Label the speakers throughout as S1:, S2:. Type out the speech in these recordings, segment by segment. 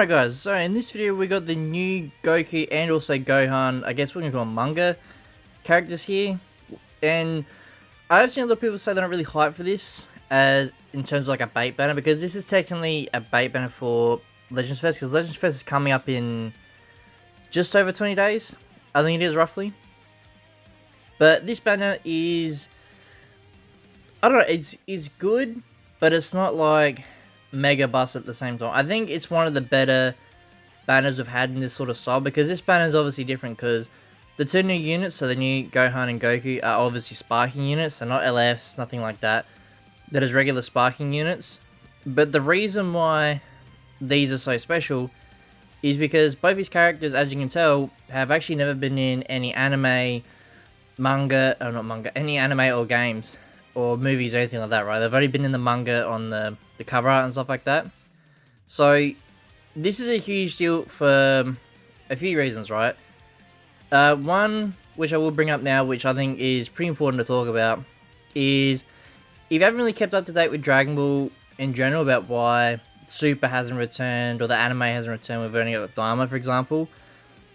S1: Alright guys, so in this video we got the new Goku and also Gohan, I guess we're going to call them manga characters here. And I've seen a lot of people say they're not really hyped for this as in terms of like a bait banner, because this is technically a bait banner for Legends Fest, because Legends Fest is coming up in just over 20 days, I think it is roughly. But this banner is, I don't know, it's good, but it's not like mega bust at the same time. I think it's one of the better banners we've had in this sort of style, because this banner is obviously different because the two new units, so the new Gohan and Goku, are obviously sparking units. They're not LFs, nothing like that. That is regular sparking units. But the reason why these are so special is because both these characters, as you can tell, have actually never been in any anime, manga, or not manga, any anime or games or movies or anything like that, right? They've only been in the manga on the cover art and stuff like that. So this is a huge deal for a few reasons, right? One, which I will bring up now, which I think is pretty important to talk about, is if you haven't really kept up to date with Dragon Ball in general about why Super hasn't returned or the anime hasn't returned, we've only got Daima, for example.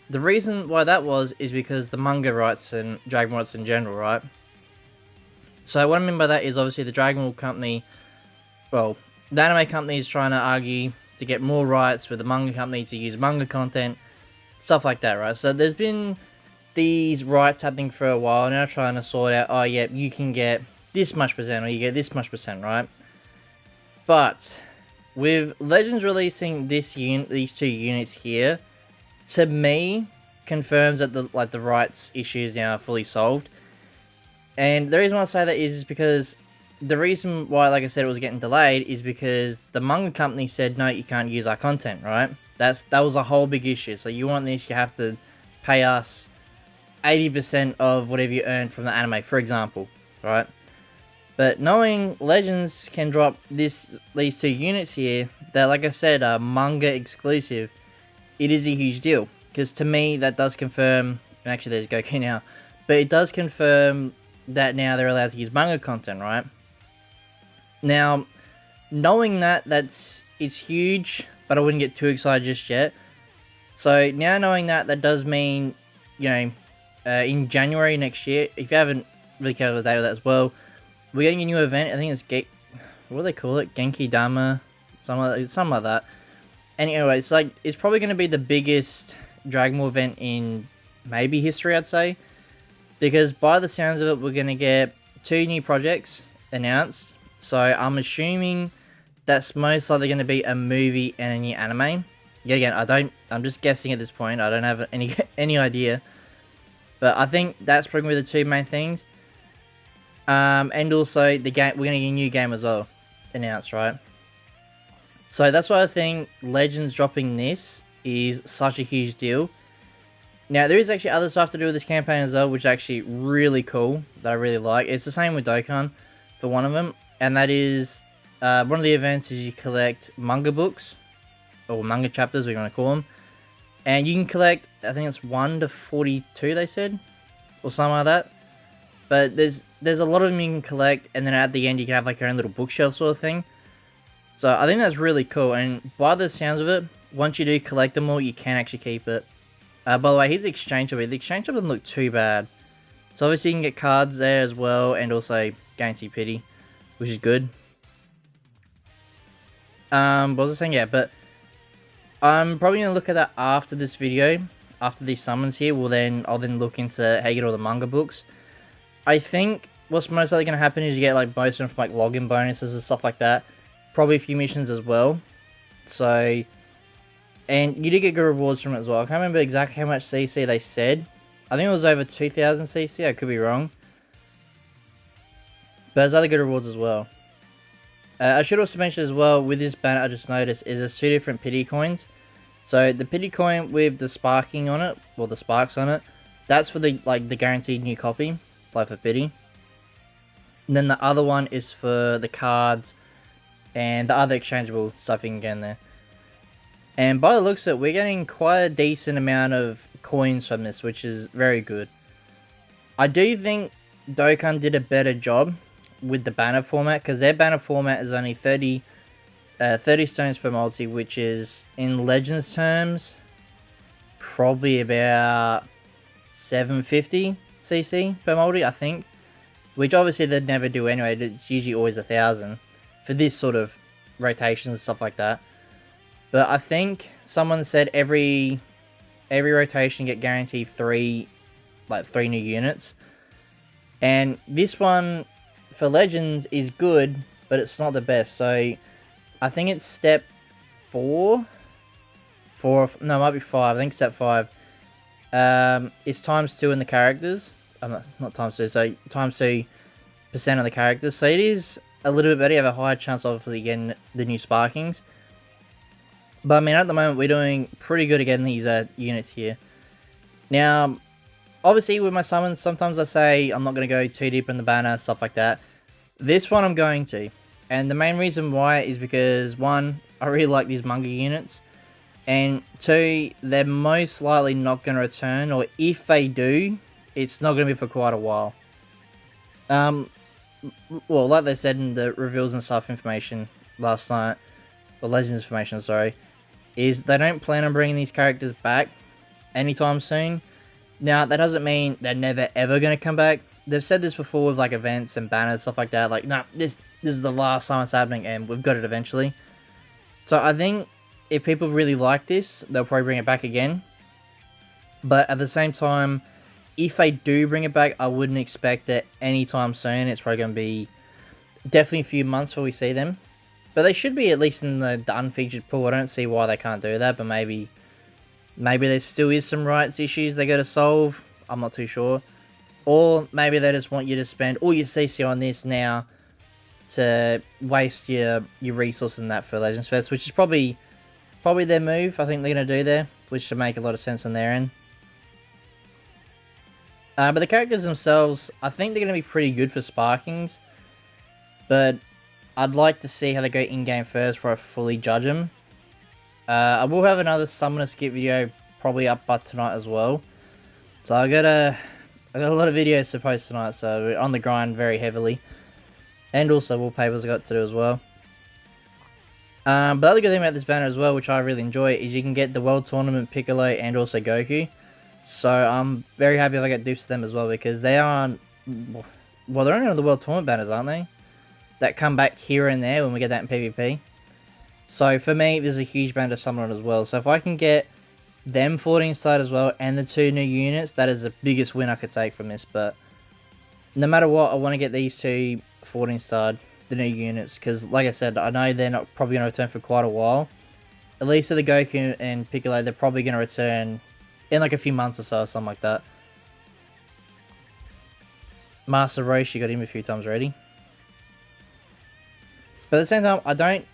S1: The reason why that is because the manga rights and Dragon Ball rights in general, right? So what I mean by that is obviously the Dragon Ball company, well, the anime company is trying to argue to get more rights with the manga company to use manga content, stuff like that, right? So there's been these rights happening for a while now, trying to sort out, oh yeah, you can get this much percent or you get this much percent, right? But with Legends releasing these two units here, to me, confirms that the rights issues now are fully solved. And the reason why I say that is because the reason why, like I said, it was getting delayed is because the manga company said, no, you can't use our content, right? That was a whole big issue. So you want this, you have to pay us 80% of whatever you earn from the anime, for example, right? But knowing Legends can drop these two units here, that, like I said, are manga exclusive, it is a huge deal. Because to me, that does confirm, and actually there's Goku now, but it does confirm that now they're allowed to use manga content, right? Now, knowing that, it's huge, but I wouldn't get too excited just yet. So now knowing that does mean, you know, in January next year, if you haven't really kept up to date with that as well, we're getting a new event. I think it's what do they call it? Genki Dama, something like that. Anyway, it's probably going to be the biggest Dragon Ball event in maybe history, I'd say, because by the sounds of it, we're going to get 2 new projects announced. So I'm assuming that's most likely going to be a movie and a new anime. Yet again, I'm just guessing at this point. I don't have any idea. But I think that's probably the 2 main things. And also the game, we're going to get a new game as well announced, right? So that's why I think Legends dropping this is such a huge deal. Now, there is actually other stuff to do with this campaign as well, which is actually really cool, that I really like. It's the same with Dokkan for one of them, and that is, one of the events is you collect manga books, or manga chapters, we want to call them, and you can collect, I think it's 1 to 42, they said, or something like that. But there's a lot of them you can collect, and then at the end you can have like your own little bookshelf sort of thing. So I think that's really cool, and by the sounds of it, once you do collect them all, you can actually keep it. By the way, here's the exchange shop. The exchange shop doesn't look too bad. So obviously you can get cards there as well, and also guarantee pity, which is good. What was I saying? Yeah, but I'm probably gonna look at that after this video, after these summons here. I'll then look into how you get all the manga books. I think what's most likely gonna happen is you get like most of them from like login bonuses and stuff like that. Probably a few missions as well. So. And you do get good rewards from it as well. I can't remember exactly how much CC they said. I think it was over 2,000 CC. I could be wrong. But there's other good rewards as well. I should also mention as well, with this banner I just noticed, is there's 2 different pity coins. So the pity coin with the sparking on it, or the sparks on it, that's for the guaranteed new copy, Life of Pity. And then the other one is for the cards and the other exchangeable stuff you can get in there. And by the looks of it, we're getting quite a decent amount of coins from this, which is very good. I do think Dokkan did a better job with the banner format, because their banner format is only 30 30 stones per multi, which is, in Legends terms, probably about 750 CC per multi, I think. Which obviously they'd never do anyway, it's usually always 1,000 for this sort of rotations and stuff like that. But I think someone said every rotation get guaranteed 3 new units. And this one for Legends is good, but it's not the best. So I think it's step 4. No, it might be 5. I think step 5. It's times 2 in the characters. Not times 2, so times 2% of the characters. So it is a little bit better. You have a higher chance of getting the new sparkings. But I mean, at the moment, we're doing pretty good at getting these units here. Now, obviously, with my summons, sometimes I say I'm not going to go too deep in the banner, stuff like that. This one I'm going to. And the main reason why is because, 1, I really like these Manga units. And 2, they're most likely not going to return. Or if they do, it's not going to be for quite a while. Well, like they said in the reveals and stuff information last night. Or Legends information, sorry. Is they don't plan on bringing these characters back anytime soon. Now, that doesn't mean they're never ever going to come back. They've said this before with like events and banners, stuff like that. Like, nah, this is the last time it's happening and we've got it eventually. So I think if people really like this, they'll probably bring it back again. But at the same time, if they do bring it back, I wouldn't expect it anytime soon. It's probably going to be definitely a few months before we see them. But they should be at least in the unfeatured pool. I don't see why they can't do that, but maybe there still is some rights issues they got to solve. I'm not too sure. Or maybe they just want you to spend all your CC on this now to waste your resources in that for Legends Fest, which is probably their move. I think they're going to do there, which should make a lot of sense on their end. But the characters themselves, I think they're going to be pretty good for sparkings. But I'd like to see how they go in-game first before I fully judge them. I will have another Summoner Skip video probably up by tonight as well. So I got a lot of videos to post tonight, so we're on the grind very heavily. And also wallpapers I got to do as well. But the other good thing about this banner as well, which I really enjoy, is you can get the World Tournament Piccolo and also Goku. So I'm very happy if I get dupes to them as well, because they aren't... Well, they're only on the World Tournament banners, aren't they? That come back here and there when we get that in PvP. So for me, there's a huge banner to summon on as well. So if I can get them 14 side as well and the 2 new units, that is the biggest win I could take from this. But no matter what, I want to get these 2 14 side, the new units. Because like I said, I know they're not probably going to return for quite a while. At least for the Goku and Piccolo, they're probably going to return in like a few months or so, or something like that. Master Roshi got him a few times already. But at the same time, I don't...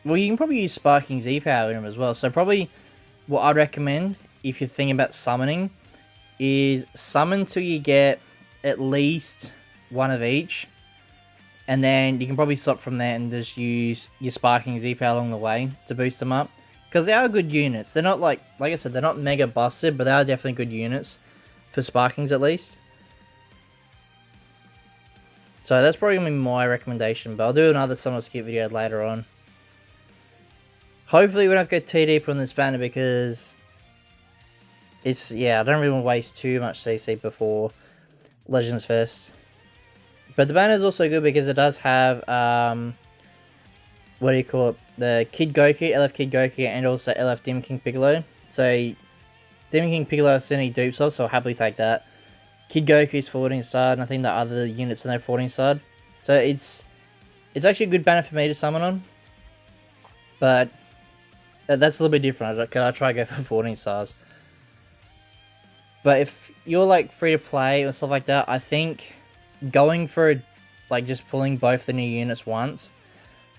S1: Well, you can probably use Sparking Z-Power in him as well. So probably what I'd recommend, if you're thinking about summoning, is summon till you get at least 1 of each. And then you can probably stop from there and just use your Sparking Z-Power along the way to boost them up. Because they are good units. They're not like I said, they're not mega busted, but they are definitely good units. For Sparkings at least. So that's probably going to be my recommendation, but I'll do another Summoner Skip video later on. Hopefully we don't have to go too deep on this banner because it's, yeah, I don't really want to waste too much CC before Legends Fest. But the banner is also good because it does have, what do you call it, the Kid Goku, LF Kid Goku, and also LF Demon King Piccolo. So Demon King Piccolo certainly dupes off, so I'll happily take that. Kid Goku's 14 side, and I think the other units are no 14 side. So it's actually a good banner for me to summon on. But that's a little bit different, because I try to go for 14 stars. But if you're like free to play or stuff like that, I think going for like just pulling both the new units once,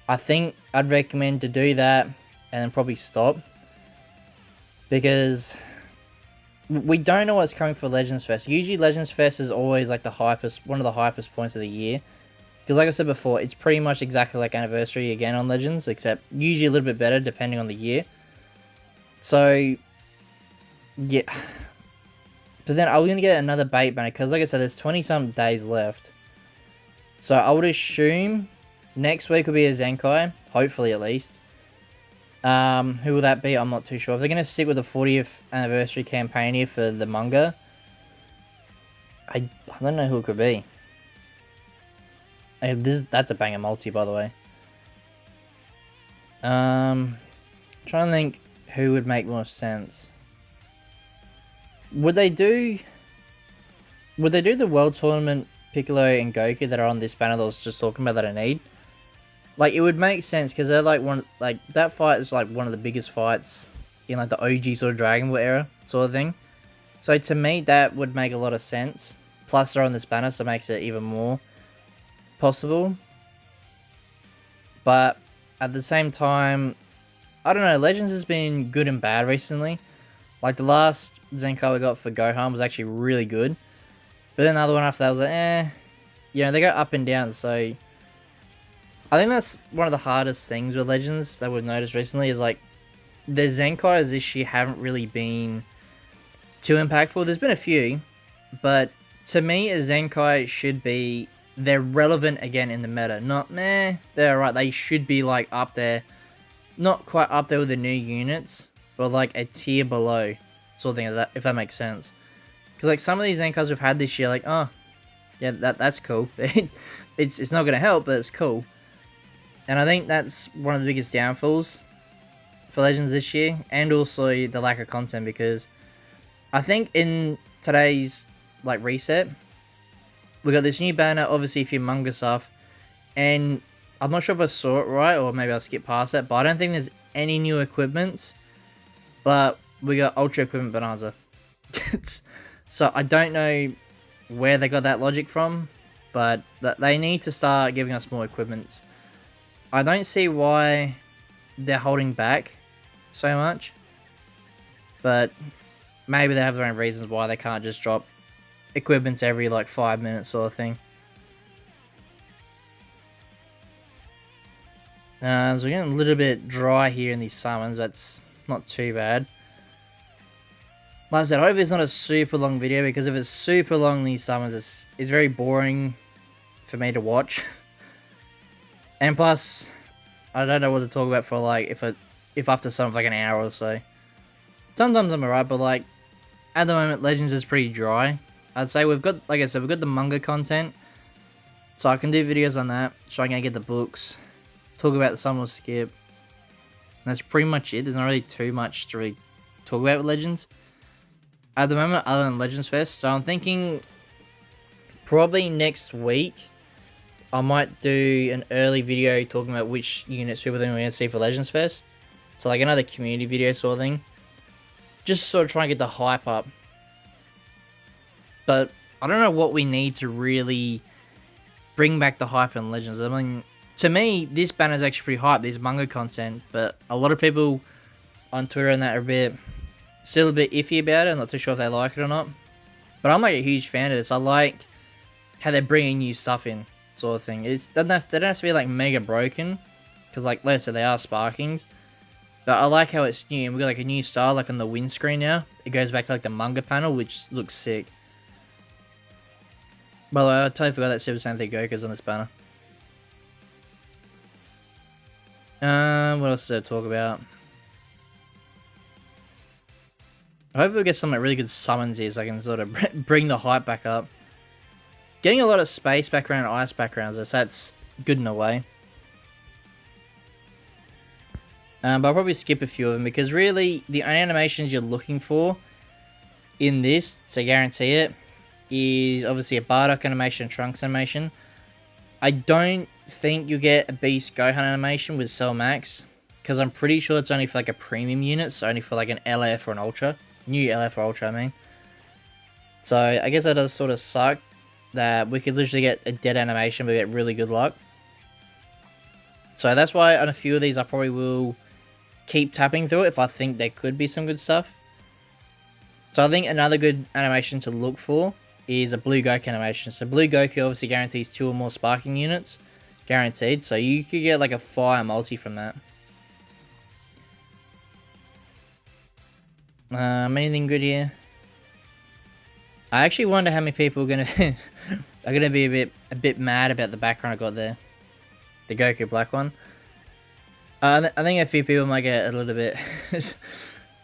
S1: I think I'd recommend to do that and then probably stop. Because we don't know what's coming for Legends Fest. Usually Legends Fest is always like one of the hypest points of the year. Because like I said before, it's pretty much exactly like Anniversary again on Legends, except usually a little bit better depending on the year. So, yeah. But then are we going to get another bait banner? Because like I said, there's 20 some days left. So I would assume Next week will be a Zenkai, hopefully at least. Who will that be? I'm not too sure. If they're going to stick with the 40th anniversary campaign here for the manga, I don't know who it could be. Hey, that's a banger multi, by the way. Trying to think who would make more sense. Would they do the World Tournament Piccolo and Goku that are on this banner that I was just talking about that I need? Like, it would make sense because they're like that fight is like one of the biggest fights in like the OG sort of Dragon Ball era sort of thing. So to me, that would make a lot of sense. Plus, they're on this banner, so it makes it even more possible. But at the same time, I don't know. Legends has been good and bad recently. Like the last Zenkai we got for Gohan was actually really good, but then the other one after that was like, they go up and down. So I think that's one of the hardest things with Legends that we've noticed recently is like the Zenkais this year haven't really been too impactful. There's been a few, but to me, a Zenkai should be they're relevant again in the meta. Not they're right. They should be like up there, not quite up there with the new units, but like a tier below, sort of thing. If that makes sense. Because like some of these Zenkais we've had this year, like that's cool. it's not gonna help, but it's cool. And I think that's one of the biggest downfalls for Legends this year, and also the lack of content, because I think in today's like reset, we got this new banner, obviously for your manga stuff, and I'm not sure if I saw it right, or maybe I'll skip past that, but I don't think there's any new equipments, but we got Ultra Equipment Bonanza. So I don't know where they got that logic from, but they need to start giving us more equipments. I don't see why they're holding back so much, but maybe they have their own reasons why they can't just drop equipments every like 5 minutes sort of thing. So we're getting a little bit dry here in these summons. That's not too bad. Like I said, I hope it's not a super long video, because if it's super long, these summons, it's very boring for me to watch. And plus, I don't know what to talk about for like if after some like an hour or so. Sometimes I'm alright, but like at the moment, Legends is pretty dry. I'd say we've got, like I said, we've got the manga content, so I can do videos on that, try and get the books, talk about the Summer Skip. And that's pretty much it. There's not really too much to really talk about with Legends at the moment, other than Legends Fest. So I'm thinking probably next week I might do an early video talking about which units people think we're going to see for Legends Fest. So like another community video sort of thing. Just sort of try and get the hype up. But I don't know what we need to really bring back the hype in Legends. I mean, to me, this banner is actually pretty hype. There's manga content, but a lot of people on Twitter and that are still a bit iffy about it. I'm not too sure if they like it or not. But I'm like a huge fan of this. I like how they're bringing new stuff in, sort of thing. They don't have to be like mega broken, because like let's say they are sparkings. But I like how it's new, and we got like a new style, like on the windscreen now. It goes back to like the manga panel, which looks sick. By the way, I totally forgot that Super Saiyan 3 Goku's on this banner. What else did I talk about? I hope we get some like really good summons here, so I can sort of bring the hype back up. Getting a lot of space background and ice backgrounds, so that's good in a way. But I'll probably skip a few of them, because really the only animations you're looking for in this, to guarantee it, is obviously a Bardock animation and Trunks animation. I don't think you get a Beast Gohan animation with Cell Max, because I'm pretty sure it's only for like a premium unit, so only for like an LF or an Ultra. New LF or Ultra, I mean. So I guess that does sort of suck that we could literally get a dead animation but get really good luck. So that's why on a few of these I probably will keep tapping through it if I think there could be some good stuff. So I think another good animation to look for is a Blue Goku animation. So Blue Goku obviously guarantees 2 or more sparking units. Guaranteed. So you could get like a fire multi from that. Anything good here? I actually wonder how many people are gonna are gonna be a bit mad about the background I got there. the Goku Black one. I think a few people might get a little bit,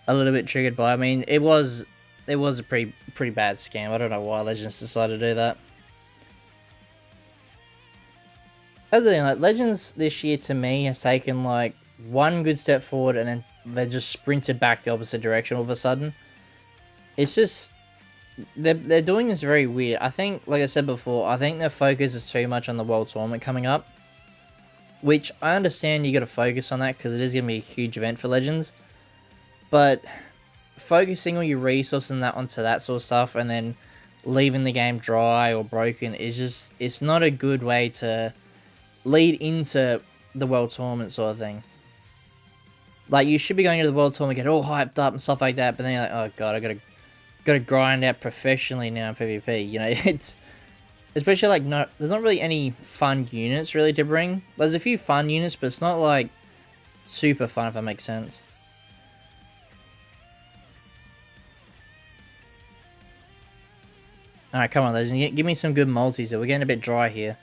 S1: a little bit triggered by. I mean, it was a pretty bad scam. I don't know why Legends decided to do that. As a like Legends this year to me has taken like one good step forward and then they just sprinted back the opposite direction all of a sudden. It's just they're doing this very weird. I think, like I said before, I think their focus is too much on the World Tournament coming up. Which, I understand you gotta focus on that, because it is gonna be a huge event for Legends. But, focusing all your resources onto that sort of stuff, and then leaving the game dry or broken, is just, it's not a good way to lead into the World Tournament sort of thing. Like, you should be going to the World Tournament, get all hyped up and stuff like that, but then you're like, oh god, I gotta grind out professionally now in PvP, you know, it's... Especially, like, there's not really any fun units, really, to bring. There's a few fun units, but it's not, like, super fun, if that makes sense. Alright, come on, Legend. Give me some good multis there. We're getting a bit dry here.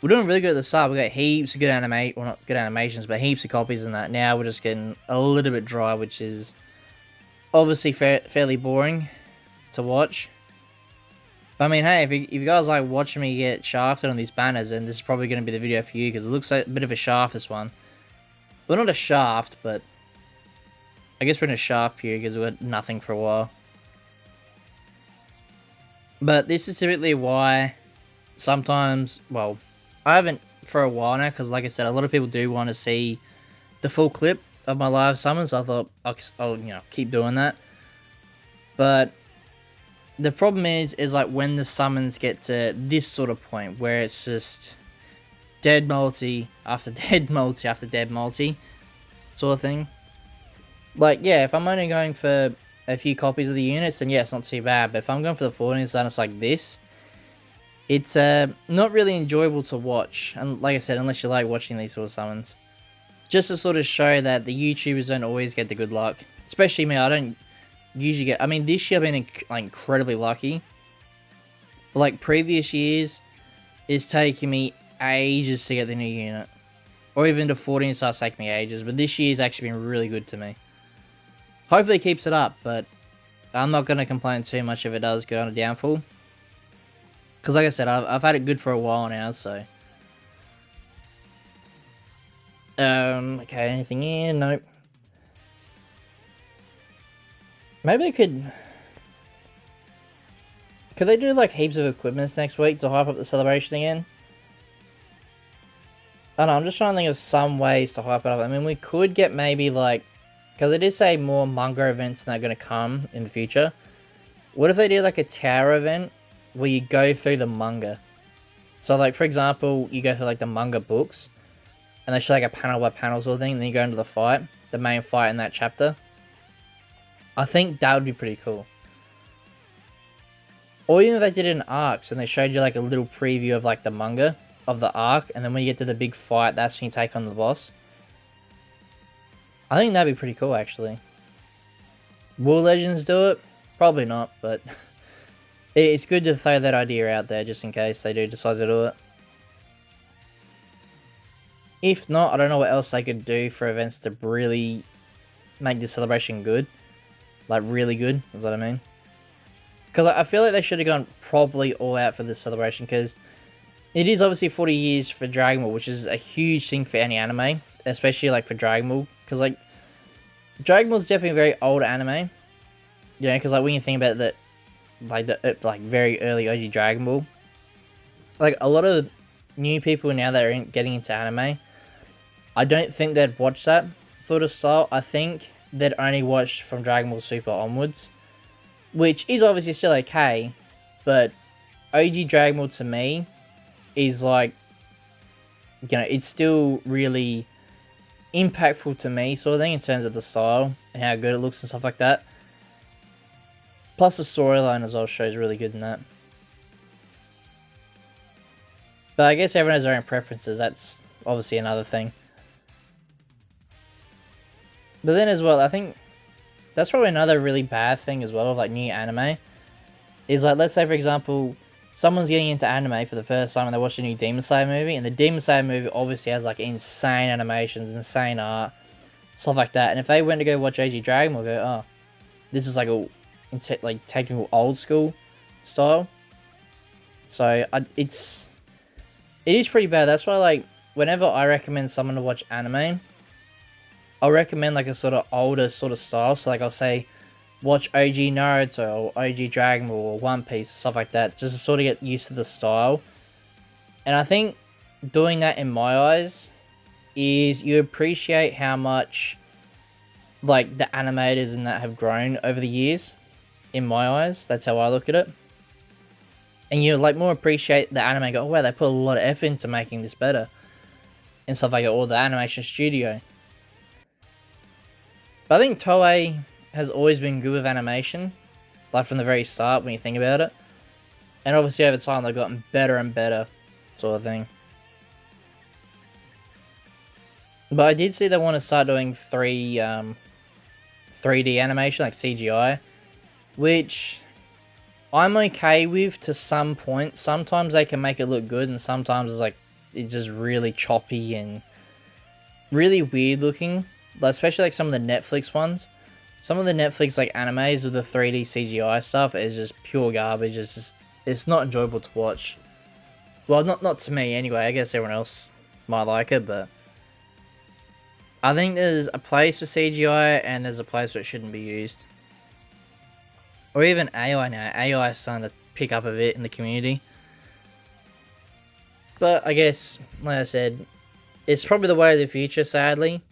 S1: We're doing really good at the start. We got heaps of good well, not good animations, but heaps of copies and that. Now we're just getting a little bit dry, which is obviously fairly boring to watch. But I mean, hey, if you guys like watching me get shafted on these banners, then this is probably going to be the video for you, because it looks like a bit of a shaft, this one. Well, not a shaft, but I guess we're in a shaft period, because we had nothing for a while. But this is typically why sometimes, well, I haven't for a while now, because like I said, a lot of people do want to see the full clip of my live summons, so I thought I'll you know, keep doing that. But the problem is like when the summons get to this sort of point where it's just dead multi after dead multi after dead multi sort of thing. Like, yeah, if I'm only going for a few copies of the units, then yeah, it's not too bad. But if I'm going for the 14s and it's like this, it's not really enjoyable to watch. And like I said, unless you like watching these sort of summons. Just to sort of show that the YouTubers don't always get the good luck. Especially me, I don't usually get... I mean, this year I've been like incredibly lucky. But like previous years, it's taking me ages to get the new unit. Or even the 14 starts taking me ages. But this year's actually been really good to me. Hopefully it keeps it up, but I'm not going to complain too much if it does go on a downfall. Because like I said, I've had it good for a while now, so... okay, anything here? Nope. Maybe they could... Could they do, like, heaps of equipments next week to hype up the celebration again? I don't know, I'm just trying to think of some ways to hype it up. I mean, we could get maybe, like... Because it did say more manga events that are going to come in the future. What if they did, like, a tower event where you go through the manga? So, like, for example, you go through, like, the manga books. And they show, like, a panel by panel sort of thing. And then you go into the fight. The main fight in that chapter. I think that would be pretty cool. Or even if they did it in arcs and they showed you like a little preview of like the manga of the arc, and then when you get to the big fight, that's when you take on the boss. I think that'd be pretty cool actually. Will Legends do it? Probably not, but it's good to throw that idea out there just in case they do decide to do it. If not, I don't know what else they could do for events to really make this celebration good. Like, really good, is what I mean. Because I feel like they should have gone properly all out for this celebration, because it is obviously 40 years for Dragon Ball, which is a huge thing for any anime, especially, like, for Dragon Ball. Because, like, Dragon Ball is definitely a very old anime. You know, because, like, when you think about that, like, the very early OG Dragon Ball, like, a lot of new people now that are getting into anime, I don't think they'd watch that sort of style. I think they'd only watch from Dragon Ball Super onwards, which is obviously still okay, but OG Dragon Ball to me is like, you know, it's still really impactful to me sort of thing in terms of the style and how good it looks and stuff like that. Plus the storyline as well shows really good in that. But I guess everyone has their own preferences, that's obviously another thing. But then as well, I think that's probably another really bad thing as well of like new anime. Is like, let's say for example, someone's getting into anime for the first time and they watch the new Demon Slayer movie, and the Demon Slayer movie obviously has like insane animations, insane art, stuff like that. And if they went to go watch AG Dragon, we'll go, oh, this is like a like technical old school style. So it is pretty bad. That's why, like, whenever I recommend someone to watch anime, I'll recommend like a sort of older sort of style. So like I'll say, watch OG Naruto or OG Dragon Ball or One Piece, stuff like that, just to sort of get used to the style. And I think doing that, in my eyes, is you appreciate how much like the animators and that have grown over the years. In my eyes, that's how I look at it. And you like more appreciate the anime. Go, oh wow, they put a lot of effort into making this better, and stuff like that. Or the animation studio. But I think Toei has always been good with animation, like from the very start when you think about it. And obviously over time they've gotten better and better, sort of thing. But I did see they want to start doing 3D animation, like CGI, which I'm okay with to some point. Sometimes they can make it look good, and sometimes it's like it's just really choppy and really weird looking. Like, especially like some of the Netflix ones. Some of the Netflix like animes with the 3D CGI stuff is just pure garbage. It's not enjoyable to watch. Well, not to me anyway. I guess everyone else might like it, but I think there's a place for CGI and there's a place where it shouldn't be used. Or even AI now. AI is starting to pick up a bit in the community. But I guess, like I said, it's probably the way of the future, sadly.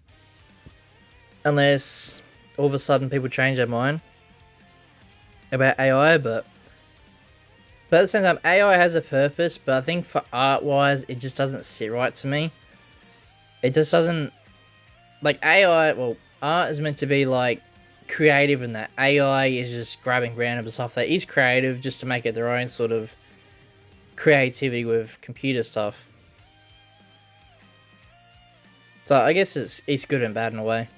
S1: Unless all of a sudden people change their mind about AI, but at the same time, AI has a purpose, but I think for art-wise, it just doesn't sit right to me. It just doesn't... Like, AI, well, art is meant to be, like, creative in that. AI is just grabbing random stuff that is creative just to make it their own sort of creativity with computer stuff. So, I guess it's good and bad in a way.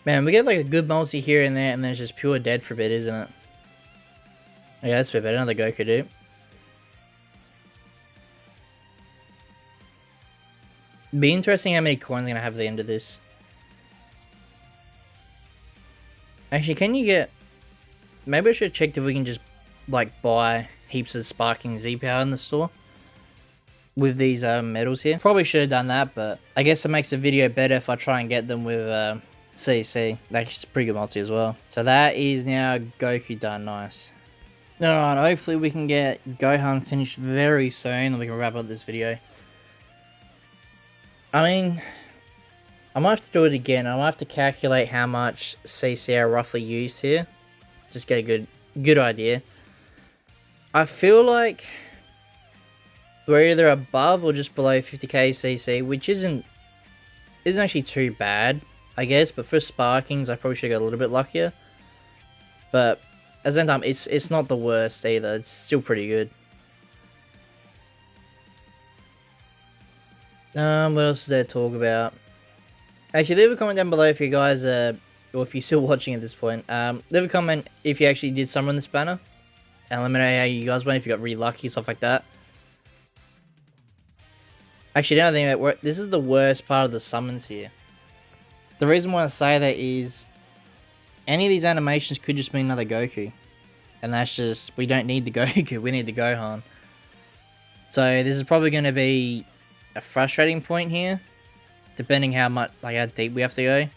S1: Man, we get like a good multi here and there, and then it's just pure dead for a bit, isn't it? Yeah, that's a bit better. Another Goku dude. Be interesting how many coins I'm gonna have at the end of this. Actually, can you get... Maybe I should have checked if we can just like buy heaps of sparking Z power in the store with these medals here. Probably should have done that, but I guess it makes the video better if I try and get them with CC. That's pretty good multi as well. So that is now Goku done. Nice. Alright, hopefully we can get Gohan finished very soon and we can wrap up this video. I mean, I might have to do it again. I might have to calculate how much CC I roughly used here. Just get a good idea. I feel like we're either above or just below 50k CC, which isn't actually too bad, I guess. But for sparkings, I probably should have got a little bit luckier. But at the same time, it's not the worst either. It's still pretty good. What else is there to talk about? Actually, leave a comment down below if you guys or if you're still watching at this point. Leave a comment if you actually did summon this banner, and let me know how you guys went, if you got really lucky, stuff like that. Actually, now think about it, this is the worst part of the summons here. The reason why I say that is any of these animations could just mean another Goku. And that's just, we don't need the Goku, we need the Gohan. So this is probably going to be a frustrating point here, depending how much, like how deep we have to go.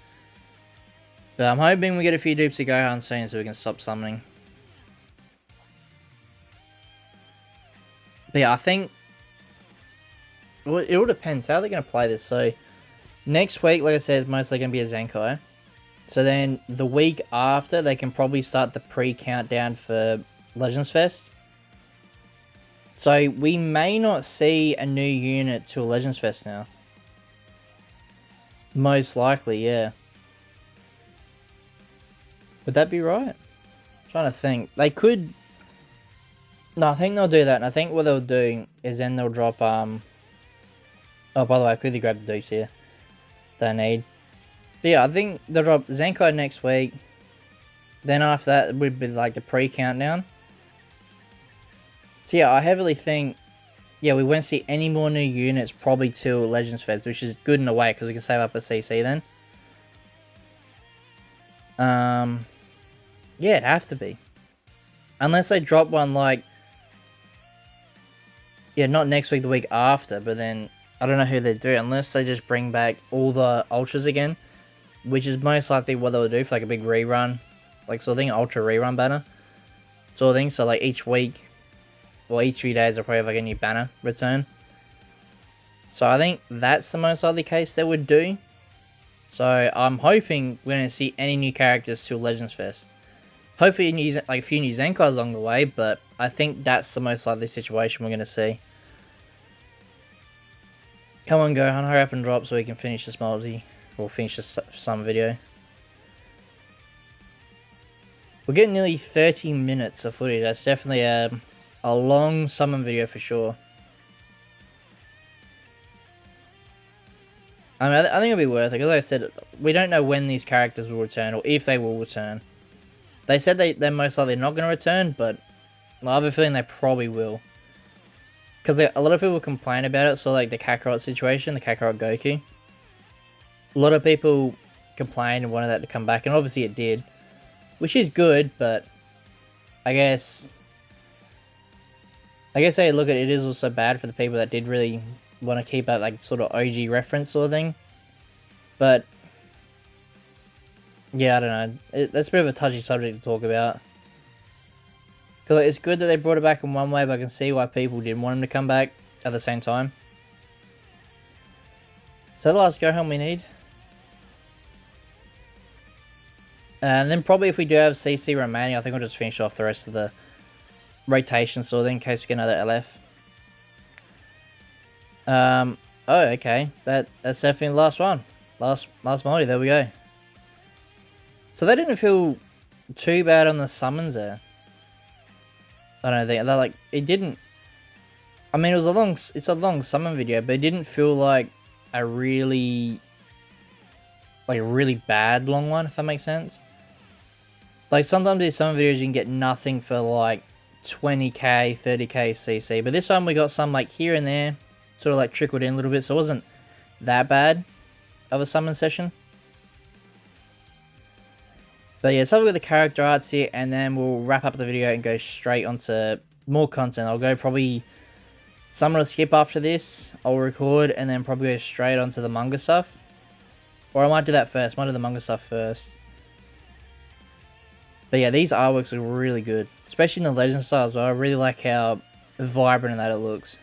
S1: But I'm hoping we get a few dupes of Gohan soon so we can stop summoning. But yeah, I think, well, it all depends how they're going to play this. So next week, like I said, is mostly going to be a Zenkai. So then the week after, they can probably start the pre-countdown for Legends Fest. So we may not see a new unit to a Legends Fest now. Most likely, yeah. Would that be right? I'm trying to think. They could... No, I think they'll do that. And I think what they'll do is then they'll drop... Oh, by the way, I quickly grabbed the dupes here that I need. But yeah, I think they'll drop Zenkai next week. Then after that, it would be like the pre-countdown. So yeah, I heavily think, yeah, we won't see any more new units probably till Legends Fest, which is good in a way because we can save up a CC then. Yeah, it'd have to be. Unless they drop one like, yeah, not next week, the week after, but then I don't know who they do, unless they just bring back all the Ultras again, which is most likely what they'll do for like a big rerun, like sort of thing, Ultra rerun banner, sort of thing. So like each week, or each few days, they'll probably have like a new banner return. So I think that's the most likely case they would do. So I'm hoping we're going to see any new characters till Legends Fest. Hopefully like a few new Zenkais along the way, but I think that's the most likely situation we're going to see. Come on, Gohan, hurry up and drop so we can finish this multi, or finish this summer video. We're getting nearly 30 minutes of footage. That's definitely a long summon video for sure. I mean, I think it'll be worth it, because like I said, we don't know when these characters will return, or if they will return. They said they're most likely not going to return, but I have a feeling they probably will. Because a lot of people complain about it, so like the Kakarot situation, the Kakarot Goku. A lot of people complained and wanted that to come back, and obviously it did. Which is good, but I guess they look at it, it is also bad for the people that did really want to keep that like sort of OG reference sort of thing. But yeah, I don't know. That's a bit of a touchy subject to talk about. Because it's good that they brought it back in one way, but I can see why people didn't want him to come back at the same time. So the last Gohan we need. And then probably if we do have CC remaining, I think we'll just finish off the rest of the rotation sort of thing in case we get another LF. Oh, okay. That's definitely the last one. Last multi, there we go. So they didn't feel too bad on the summons there. I don't think they're like, it didn't. I mean, it's a long summon video, but it didn't feel like a really bad long one, if that makes sense. Like sometimes these summon videos you can get nothing for like 20k, 30k CC, but this time we got some like here and there, sort of like trickled in a little bit, so it wasn't that bad of a summon session. But yeah, so we've got the character arts here, and then we'll wrap up the video and go straight onto more content. I'll go probably some will skip after this, I'll record, and then probably go straight onto the manga stuff. Or I might do that first, might do the manga stuff first. But yeah, these artworks are really good, especially in the Legend style as well. I really like how vibrant that it looks.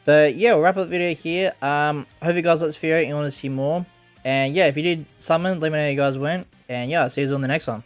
S1: But yeah, we'll wrap up the video here. Hope you guys liked this video and you want to see more. And yeah, if you did summon, let me know how you guys went. And yeah, I'll see you on the next one.